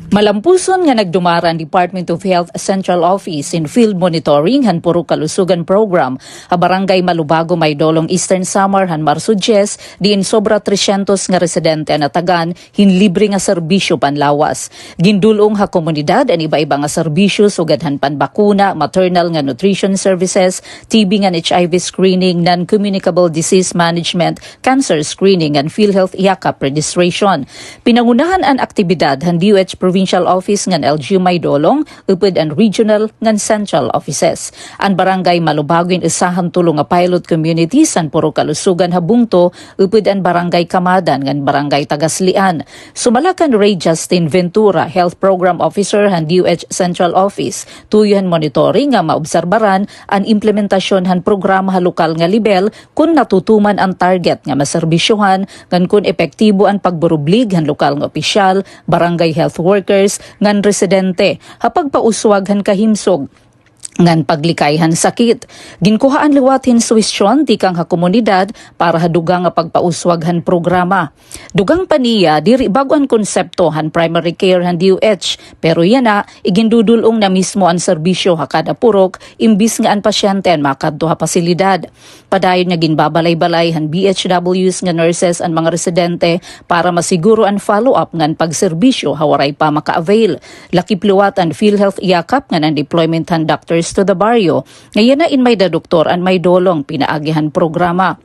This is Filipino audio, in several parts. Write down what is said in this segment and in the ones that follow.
Malampuson nga nagdumaran Department of Health Central Office in Field Monitoring han Puro Kalusugan Program a Barangay Malubago Maydolong Eastern Samar han Marso 10 diin sobra 300 nga residente natagan hinlibre nga serbisyo panlawas. Gindulong ha komunidad an iba-iba nga serbisyo sugad han panbakuna, maternal nga nutrition services, TB nga HIV screening, non-communicable disease management, cancer screening and PhilHealth yakap registration. Pinangunahan an aktibidad han DOH Provincial Office ngan LGU Maydolong, upod and regional ngan central offices. Ang barangay Malubago isahan tulong nga pilot communities an Puro Kalusugan habungto, upod ang barangay Kamadan ngan barangay Tagaslian. Sumalakan Ray Justin Ventura, Health Program Officer han DOH Central Office, tuyuhan monitoring nga maobserbaran ang implementasyon han programa ha lokal nga level kung natutuman ang target nga maserbisyohan ngan kung epektibo ang pagburublig han lokal nga opisyal, barangay health workers, ngan residente, hapag pauswag han kahimsog, ngan paglikayhan sakit. Ginkuhaan liwatin suwisyon tikang ha komunidad para hadugang nga pagpauswaghan programa. Dugang paniya diri bago ang konsepto han primary care han DOH, pero yan na igindudulong na mismo ang serbisyo ha kada purok imbis nga ang pasyente ang makadto ha pasilidad. Padayon nga ginbabalay-balay han BHWs nga nurses ang mga residente para masiguro ang follow-up ngan pagserbisyo hawaray pa maka-avail. Lakip liwat ang PhilHealth yakap ngan ang deployment han doctors to the barrio. Ngayon na in may dadoktor ang may dolong pinaagihan programa.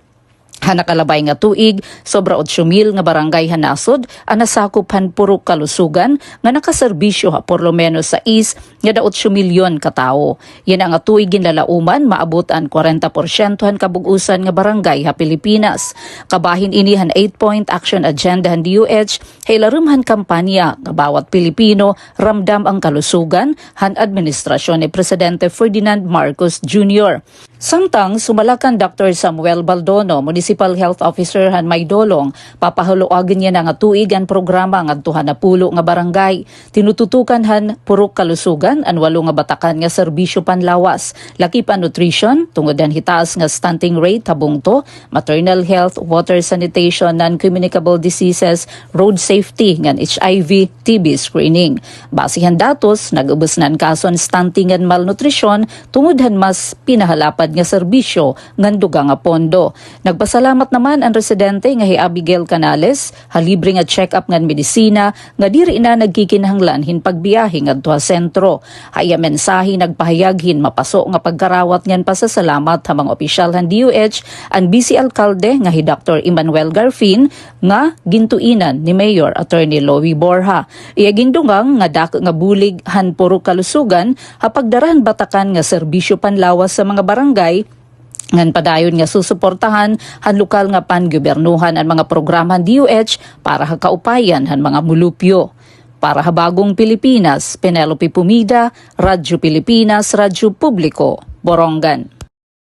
Hanakalabay nga tuig, sobra 8,000 nga barangay hanasod ang nasakop han Puro Kalusugan nga nakaserbisyo ha por lo menos sa nga da 8 milyon katao. Yan ang tuig ginlalauman maabot ang 40% han kabugusan nga barangay ha Pilipinas. Kabahin ini han 8-point action agenda han DOH hilarumhan kampanya nga bawat Pilipino ramdam ang kalusugan han administrasyon ni Presidente Ferdinand Marcos Jr. Samtang sumalakan Dr. Samuel Baldono, Municipal Health Officer han Maydolong, papahaluagin niya na nga tuig ang programa nga 210 nga barangay. Tinututukan han Puro Kalusugan ang 8 nga batakan nga serbisyo panlawas, laki pa nutrition, tungod ang hitaas nga stunting rate habungto, maternal health, water sanitation, non-communicable diseases, road safety ngan HIV, TB screening. Basihan datos, nag-ubos nan kason stunting ngan malnutrition, tungod han mas pinahalapad nga serbisyo ngan duga nga pondo. Nagpasalamat naman ang residente nga hi Abigail Canales, halibre nga check-up ngan medisina nga diri na nagkikinahanglan hin pagbiyahe ngadto sa sentro. Haya mensahe nagpahayaghin mapaso nga pagkarawat ngan pasasalamat ha mga opisyal han DOH ang Vice Alcalde nga hi Dr. Emmanuel Garfin nga gintuinan ni Mayor Attorney Loie Borja. Iya gindungang nga dako nga bulig han Puro Kalusugan hapagdarahan batakan nga serbisyo panlawas sa mga barangay ngan padayon nga susuportahan han lokal nga pangobernuhan ang mga programang DOH para hakaupayan han mga mulupyo. Para habagong Pilipinas, Penelope Pumida, Radyo Pilipinas, Radyo Publiko, Borongan.